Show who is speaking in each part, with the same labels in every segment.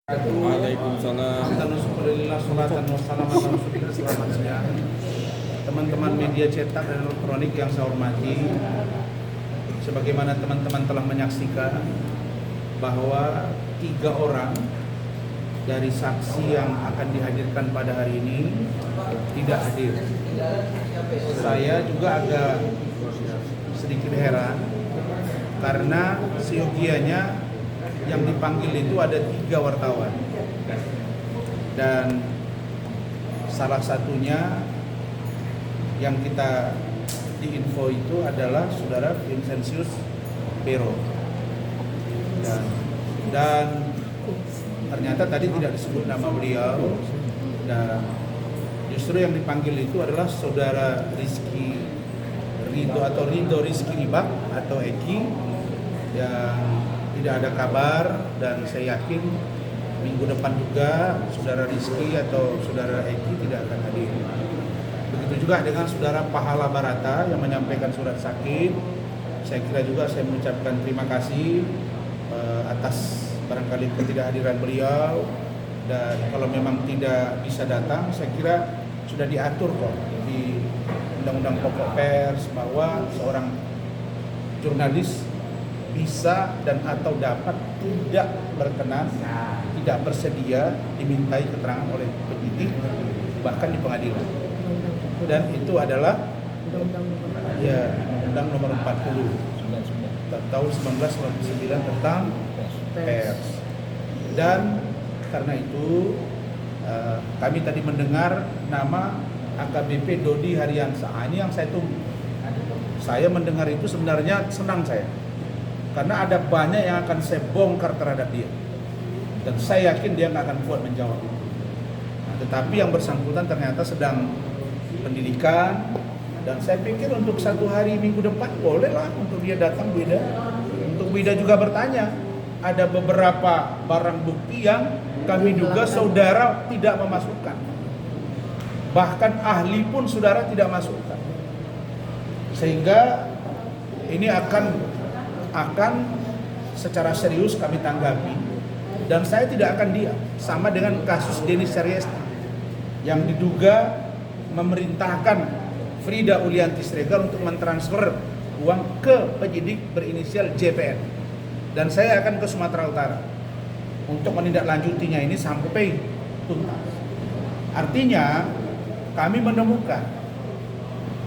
Speaker 1: Waalaikumsalam.
Speaker 2: Alhamdulillah, salatan wassalamu ala rasulillah. Selamat siang teman-teman media cetak dan elektronik yang saya hormati. Sebagaimana teman-teman telah menyaksikan bahwa 3 orang dari saksi yang akan dihadirkan pada hari ini tidak hadir. Saya juga agak sedikit heran karena seyogianya yang dipanggil itu ada 3 wartawan, dan salah satunya yang kita diinfo itu adalah saudara Vincentius Pero, dan ternyata tadi tidak disebut nama beliau, dan justru yang dipanggil itu adalah saudara Rizky Ridho atau Ridho Rizky Ribak atau Eki, yang tidak ada kabar, dan saya yakin minggu depan juga saudara Rizky atau saudara Eki tidak akan hadir. Begitu juga dengan saudara Pahala Barata yang menyampaikan surat sakit. Saya kira juga saya mengucapkan terima kasih atas barangkali ketidakhadiran beliau, dan kalau memang tidak bisa datang, saya kira sudah diatur kok di Undang-Undang Pokok Pers bahwa seorang jurnalis bisa dan atau dapat tidak berkenan, tidak bersedia dimintai keterangan oleh penyidik bahkan di pengadilan. Dan itu adalah Undang Nomor 40 tahun 1999 tentang pers. Dan karena itu kami tadi mendengar nama AKBP Dodi Haryansa. Ini yang saya tunggu. Saya mendengar itu sebenarnya senang saya, karena ada banyak yang akan saya bongkar terhadap dia, dan saya yakin dia nggak akan kuat menjawab itu. Nah, tetapi yang bersangkutan ternyata sedang pendidikan, dan saya pikir untuk 1 hari minggu depan bolehlah untuk dia datang Wida. Untuk Wida juga bertanya, ada beberapa barang bukti yang kami duga saudara tidak memasukkan, bahkan ahli pun saudara tidak masukkan, sehingga ini akan secara serius kami tanggapi, dan saya tidak akan diam. Sama dengan kasus Denis Syariesti yang diduga memerintahkan Frida Ulianti Sregar untuk mentransfer uang ke penyidik berinisial JPN, dan saya akan ke Sumatera Utara untuk menindaklanjutinya ini sampai tuntas. Artinya kami menemukan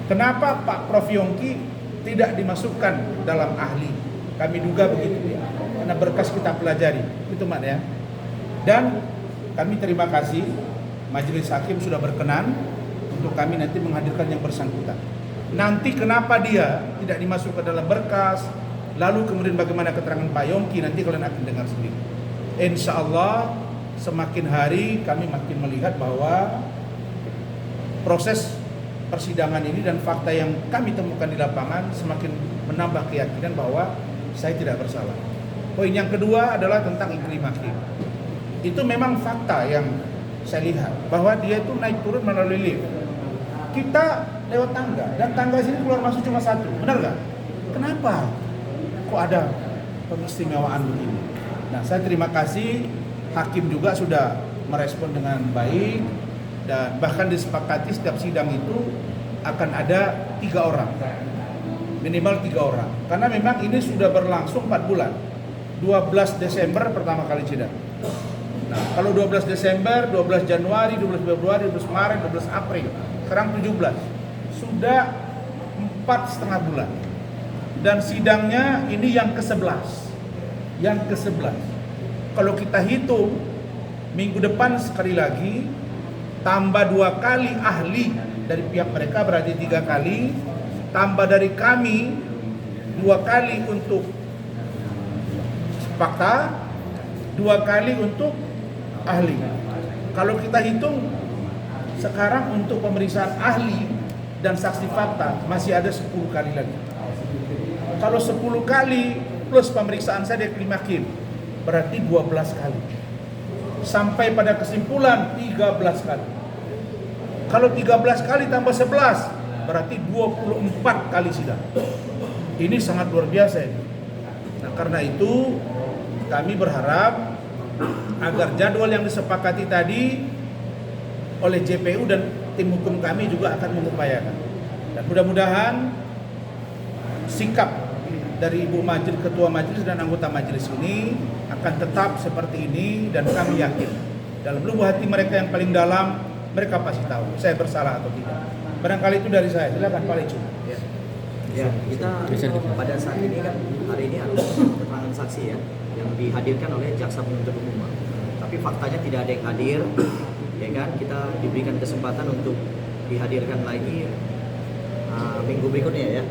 Speaker 2: kenapa Pak Prof Yongki tidak dimasukkan dalam ahli. Kami duga begitu ya, karena berkas kita pelajari, itu Mak ya. Dan kami terima kasih Majelis Hakim sudah berkenan untuk kami nanti menghadirkan yang bersangkutan. Nanti kenapa dia tidak dimasukkan dalam berkas, lalu kemudian bagaimana keterangan Pak Yongki, nanti kalian akan dengar sendiri. Insya Allah semakin hari kami makin melihat bahwa proses persidangan ini dan fakta yang kami temukan di lapangan semakin menambah keyakinan bahwa saya tidak bersalah. Poin yang kedua adalah tentang iklim hakim. Itu memang fakta yang saya lihat, bahwa dia itu naik turun melalui lift. Kita lewat tangga, dan tangga sini keluar masuk cuma 1, benar nggak? Kenapa? Kok ada pengistimewaan begini? Nah, saya terima kasih hakim juga sudah merespon dengan baik, dan bahkan disepakati setiap sidang itu akan ada 3 orang. Minimal 3 orang, karena memang ini sudah berlangsung 4 bulan. 12 Desember pertama kali sidang. Nah, kalau 12 Desember, 12 Januari, 12 Februari, 12 Maret, 12 April, sekarang 17, sudah 4,5 bulan. Dan sidangnya ini yang ke-11. Yang ke-11. Kalau kita hitung, minggu depan sekali lagi, tambah 2 kali ahli dari pihak mereka, berarti 3 kali, tambah dari kami 2 kali untuk fakta, 2 kali untuk ahli. Kalau kita hitung sekarang untuk pemeriksaan ahli dan saksi fakta masih ada 10 kali lagi. Kalau 10 kali plus pemeriksaan saya dari hakim berarti 12 kali. Sampai pada kesimpulan 13 kali. Kalau 13 kali tambah 11 berarti 24 kali sidang. Ini sangat luar biasa ini. Nah, karena itu kami berharap agar jadwal yang disepakati tadi oleh JPU dan tim hukum kami juga akan mengupayakan. Dan mudah-mudahan sikap dari Ibu Majelis, Ketua Majelis dan anggota Majelis ini akan tetap seperti ini, dan kami yakin dalam lubuk hati mereka yang paling dalam mereka pasti tahu saya bersalah atau tidak. Barangkali itu dari saya. Silakan Pak Lecu.
Speaker 1: Ya, kita pada saat ini kan hari ini ada keterangan saksi ya yang dihadirkan oleh jaksa penuntut umum. Tapi faktanya tidak ada yang hadir, ya kan? Kita diberikan kesempatan untuk dihadirkan lagi minggu berikutnya ya.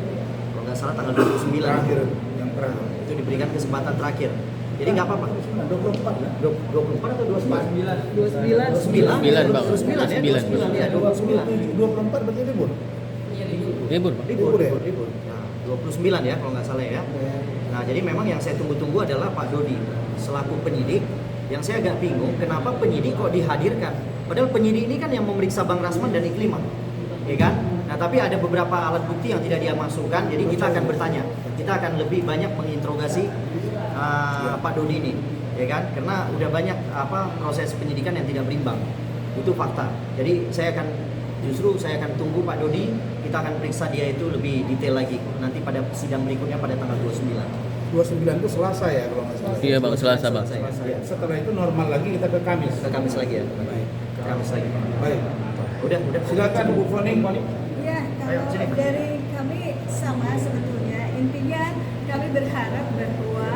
Speaker 1: Kalau nggak salah tanggal 29.
Speaker 2: Yang terakhir.
Speaker 1: Itu diberikan kesempatan terakhir. Jadi nggak apa-apa. 24 ya? 24 atau 29? 29 Bang. 29 ya?
Speaker 2: 24 berarti libur?
Speaker 1: Libur. Nah, 29 ya kalau nggak salah ya. Nah, jadi memang yang saya tunggu-tunggu adalah Pak Dodi selaku penyidik. Yang saya agak bingung kenapa penyidik kok dihadirkan. Padahal penyidik ini kan yang memeriksa Bang Rasman dan Iklimah, ya kan? Nah, tapi ada beberapa alat bukti yang tidak dia masukkan. Jadi kita akan bertanya, kita akan lebih banyak menginterogasi Pak Dodi ini, ya kan? Karena udah banyak proses penyidikan yang tidak berimbang. Itu fakta. Jadi saya akan tunggu Pak Dodi, kita akan periksa dia itu lebih detail lagi nanti pada sidang berikutnya pada tanggal 29.
Speaker 2: 29 itu Selasa ya kalau nggak salah.
Speaker 3: Iya Bang, Selasa Bang.
Speaker 2: Setelah itu normal lagi kita ke Kamis.
Speaker 1: Ke Kamis lagi ya.
Speaker 2: Baik.
Speaker 1: Ke Kamis lagi.
Speaker 2: Baik.
Speaker 1: Udah.
Speaker 2: Silakan Bu Foni.
Speaker 4: Ya, kalau dari kami sama sebetulnya. Intinya kami berharap bahwa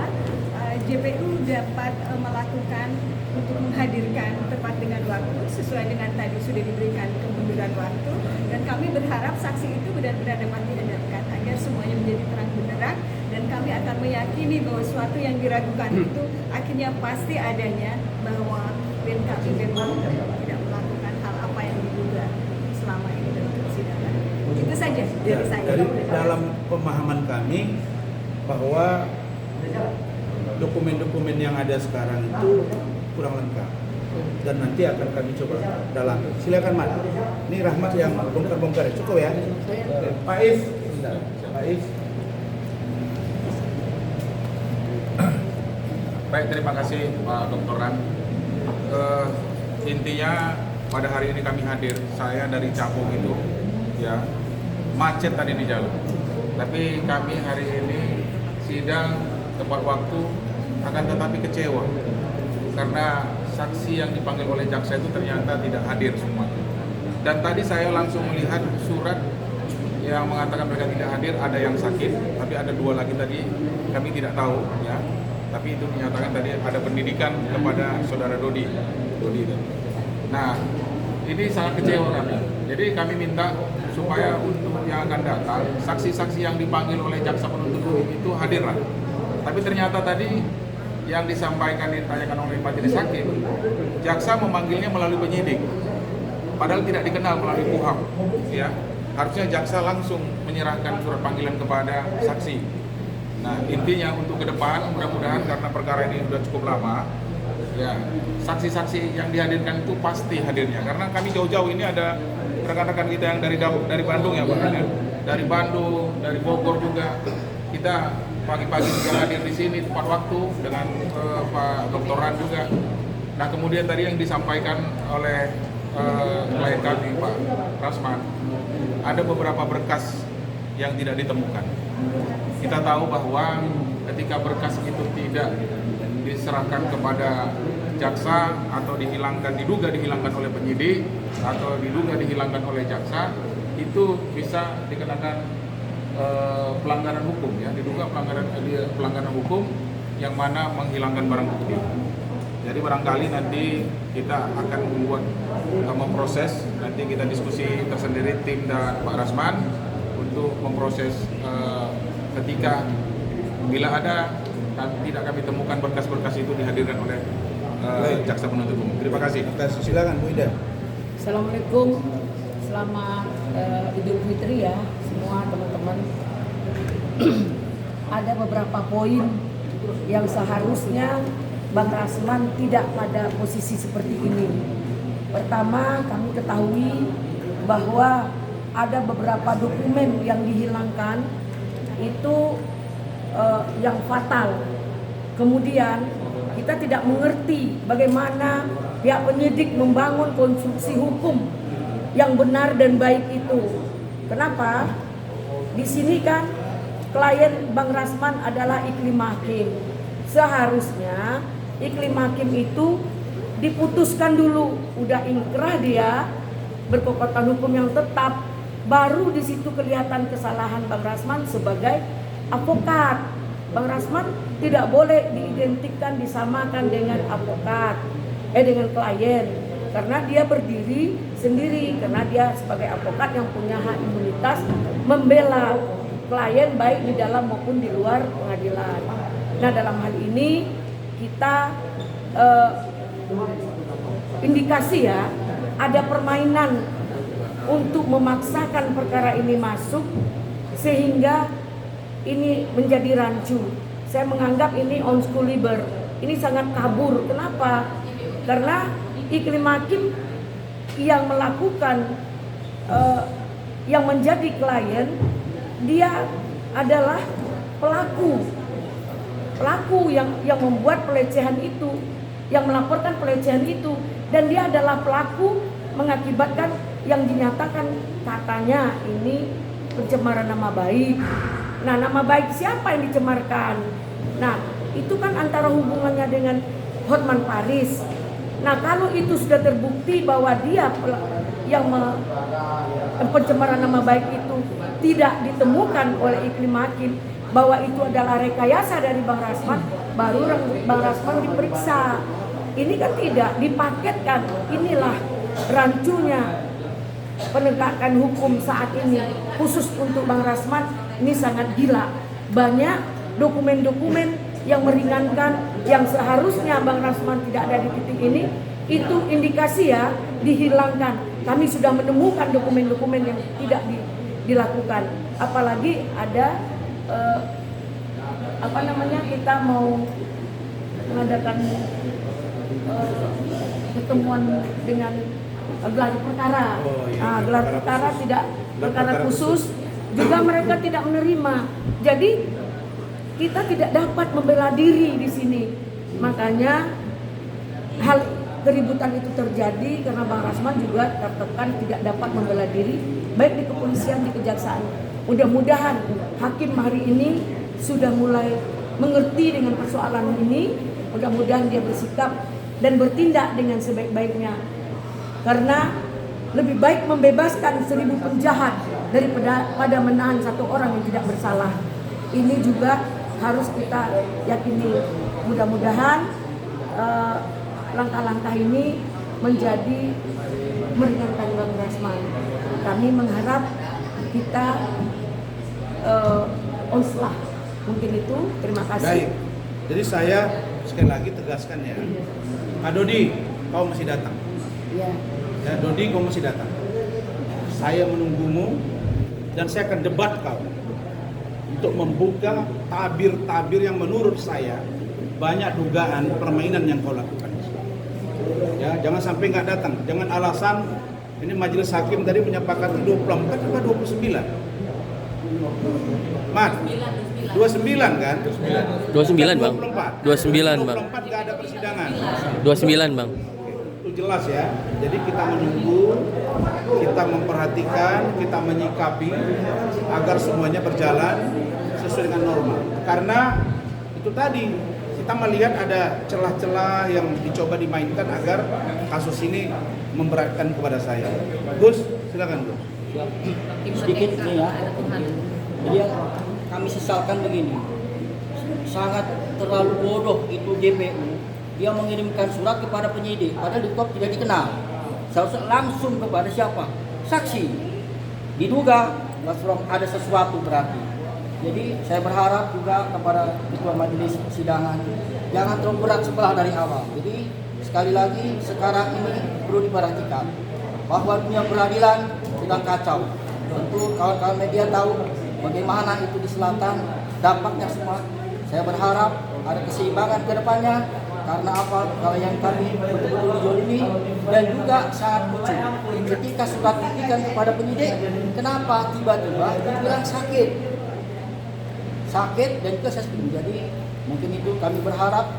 Speaker 4: JPU dapat melakukan untuk menghadirkan tepat dengan waktu sesuai dengan tadi sudah diberikan kemunduran waktu, dan kami berharap saksi itu benar-benar dapat dihadirkan agar semuanya menjadi terang benderang, dan kami akan meyakini bahwa sesuatu yang diragukan itu akhirnya pasti adanya, bahwa kami memang tidak melakukan hal apa yang diduga selama ini dalam persidangan. Itu saja dari saya.
Speaker 2: Dari dalam pemahaman kami bahwa dokumen-dokumen yang ada sekarang itu kurang lengkap dan nanti akan kami coba dalami. Silakan Mat. Ini Rahmat yang bongkar-bongkar, cukup ya. Pak Is.
Speaker 5: Baik, terima kasih Pak Dr. Ran. Intinya pada hari ini kami hadir, saya dari Capung itu ya macet tadi di jalan. Tapi kami hari ini sidang tepat waktu, akan tetapi kecewa karena saksi yang dipanggil oleh jaksa itu ternyata tidak hadir semua. Dan tadi saya langsung melihat surat yang mengatakan mereka tidak hadir, ada yang sakit, tapi ada 2 lagi tadi kami tidak tahu ya. Tapi itu dinyatakan tadi ada pendidikan kepada saudara Dodi itu. Nah, ini sangat kecewa kami. Jadi kami minta supaya untuk yang akan datang, saksi-saksi yang dipanggil oleh jaksa penuntut umum itu hadirlah. Tapi ternyata tadi yang disampaikan ditanyakan oleh majelis hakim, jaksa memanggilnya melalui penyidik, padahal tidak dikenal melalui KUHAP. Ya, harusnya jaksa langsung menyerahkan surat panggilan kepada saksi. Nah, intinya untuk ke depan, mudah-mudahan karena perkara ini sudah cukup lama, ya saksi-saksi yang dihadirkan itu pasti hadirnya. Karena kami jauh-jauh ini ada rekan-rekan kita yang dari Bandung ya Pak, ya. Dari Bandung, dari Bogor juga. Kita pagi-pagi juga hadir di sini tepat waktu dengan Pak Dr. Ran juga. Nah, kemudian tadi yang disampaikan oleh klien kami Pak Rasman, ada beberapa berkas yang tidak ditemukan. Kita tahu bahwa ketika berkas itu tidak diserahkan kepada jaksa atau diduga dihilangkan oleh penyidik atau diduga dihilangkan oleh jaksa, itu bisa dikenakan pelanggaran hukum ya, diduga pelanggaran hukum yang mana menghilangkan barang bukti. Jadi barangkali nanti kita akan memproses, nanti kita diskusi tersendiri tim dan Pak Rasman untuk memproses ketika bila ada tidak kami temukan berkas-berkas itu dihadirkan oleh jaksa penuntut umum. Terima kasih.
Speaker 2: Silakan Bu Ida.
Speaker 6: Assalamualaikum, selamat Idul Fitri ya semua teman-teman. Ada beberapa poin yang seharusnya Bang Rasman tidak pada posisi seperti ini. Pertama, kami ketahui bahwa ada beberapa dokumen yang dihilangkan itu yang fatal. Kemudian kita tidak mengerti bagaimana pihak penyidik membangun konstruksi hukum yang benar dan baik itu. Kenapa? Di sini kan klien Bang Rasman adalah Iklim Hakim. Seharusnya Iklim Hakim itu diputuskan dulu, udah ingkrah dia berkekuatan hukum yang tetap, baru di situ kelihatan kesalahan Bang Rasman sebagai advokat. Bang Rasman tidak boleh diidentikan, disamakan dengan advokat, dengan klien, karena dia berdiri sendiri, karena dia sebagai advokat yang punya hak imunitas membela klien baik di dalam maupun di luar pengadilan. Nah, dalam hal ini kita indikasi ya ada permainan untuk memaksakan perkara ini masuk sehingga ini menjadi rancu. Saya menganggap ini unscrewable. Ini sangat kabur. Kenapa? Karena Iklim Hakim yang melakukan yang menjadi klien, dia adalah pelaku yang membuat pelecehan itu, yang melaporkan pelecehan itu, dan dia adalah pelaku mengakibatkan yang dinyatakan katanya ini pencemaran nama baik. Nah, nama baik siapa yang dicemarkan? Nah, itu kan antara hubungannya dengan Hotman Paris. Nah, kalau itu sudah terbukti bahwa dia yang pencemaran nama baik itu tidak ditemukan oleh Iklim Hakim, bahwa itu adalah rekayasa dari Bang Rasman, baru Bang Rasman diperiksa. Ini kan tidak dipaketkan. Inilah rancunya penegakan hukum saat ini, khusus untuk Bang Rasman. Ini sangat gila. Banyak dokumen-dokumen yang meringankan, yang seharusnya Bang Rasman tidak ada di titik ini, itu indikasi ya dihilangkan. Kami sudah menemukan dokumen-dokumen yang tidak dilakukan. Apalagi ada kita mau mengadakan pertemuan dengan gelar perkara. Gelar perkara tidak perkara khusus, juga mereka tidak menerima. Jadi kita tidak dapat membela diri di sini. Makanya hal keributan itu terjadi karena Bang Rasman juga tertekan tidak dapat membela diri, baik di kepolisian, di kejaksaan. Mudah-mudahan hakim hari ini sudah mulai mengerti dengan persoalan ini. Mudah-mudahan dia bersikap dan bertindak dengan sebaik-baiknya. Karena lebih baik membebaskan 1000 penjahat daripada menahan satu orang yang tidak bersalah. Ini juga harus kita yakini. Mudah-mudahan langkah-langkah ini menjadi meringankan Bang Rasman. Kami mengharap kita onslah. Mungkin itu. Terima kasih.
Speaker 2: Baik. Jadi saya sekali lagi tegaskan ya, Pak Dodi, kau masih datang.
Speaker 6: Ya.
Speaker 2: Ya, Dodi, kau masih datang. Saya menunggumu dan saya akan debat kau untuk membuka tabir-tabir yang menurut saya banyak dugaan permainan yang kau lakukan. Ya, jangan sampai nggak datang. Jangan alasan ini majelis hakim tadi menyepakati 24 atau 29. Mat, 29 kan?
Speaker 3: 29 Bang. 29 Bang.
Speaker 2: 24 nggak ada persidangan.
Speaker 3: 29 Bang.
Speaker 2: Itu jelas ya. Jadi kita menunggu, kita memperhatikan, kita menyikapi agar semuanya berjalan sesuai dengan norma. Karena itu tadi kita melihat ada celah-celah yang dicoba dimainkan agar kasus ini memberatkan kepada saya. Gus, silakan Gus.
Speaker 7: Sedikit nih ya. Jadi yang kami sesalkan begini, sangat terlalu bodoh itu JPU. Dia mengirimkan surat kepada penyidik, padahal di top tidak dikenal. Seharusnya langsung kepada siapa? Saksi. Diduga ada sesuatu berarti. Jadi saya berharap juga kepada ketua majelis persidangan jangan terlalu berat sebelah dari awal. Jadi sekali lagi sekarang ini perlu diperhatikan bahwa dunia peradilan sedang kacau. Tentu kawan-kawan media tahu bagaimana itu di selatan dampaknya semua. Saya berharap ada keseimbangan ke depannya. Karena apa? Kalau yang kami betul-betul dijolimi dan juga sangat lucu. Ketika surat diberikan kepada penyidik, kenapa tiba-tiba dibilang sakit dan juga saya setuju. Jadi mungkin itu kami berharap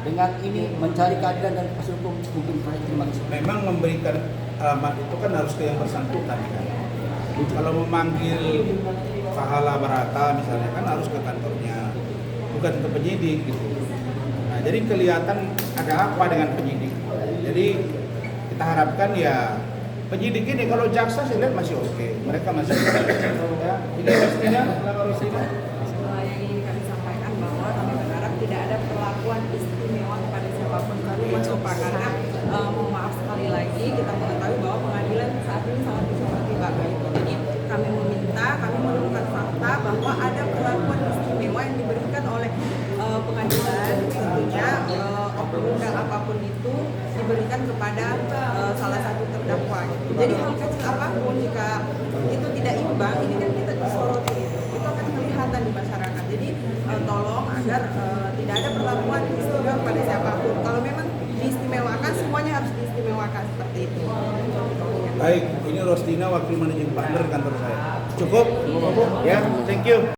Speaker 7: dengan ini mencari keadilan dan kepastian hukum. Mungkin terima kasih.
Speaker 2: Memang memberikan alamat itu kan harus ke yang bersangkutan kan. Kalau memanggil Pahala Barata misalnya kan harus ke kantornya, bukan ke penyidik gitu. Nah, jadi kelihatan ada apa dengan penyidik. Jadi kita harapkan ya penyidik ini, kalau jaksa saya lihat masih oke, mereka masih ya. Ini Rostina, kenapa Rostina?
Speaker 8: Yang ingin kami sampaikan bahwa kami berharap tidak ada perlakuan istimewa kepada siapapun kami mencoba karena mohon maaf sekali lagi kita mengetahui bahwa pengadilan saat ini sangat disoroti Bapak Ibu. Jadi kami meminta, kami menemukan fakta bahwa ada perlakuan istimewa yang diberikan oleh pengadilan, tentunya oknum dan apapun itu diberikan kepada salah satu terdakwa. Jadi hal kecil apapun jika itu tidak imbang, ini kan kita disoroti, itu akan kelihatan di masyarakat. Jadi tolong agar tidak ada perlakuan istimewa kepada siapapun. Kalau memang diistimewakan, semuanya harus diistimewakan seperti itu.
Speaker 2: Baik, ini Rostina, wakil managing partner kantor saya. Cukup? Ya, thank you.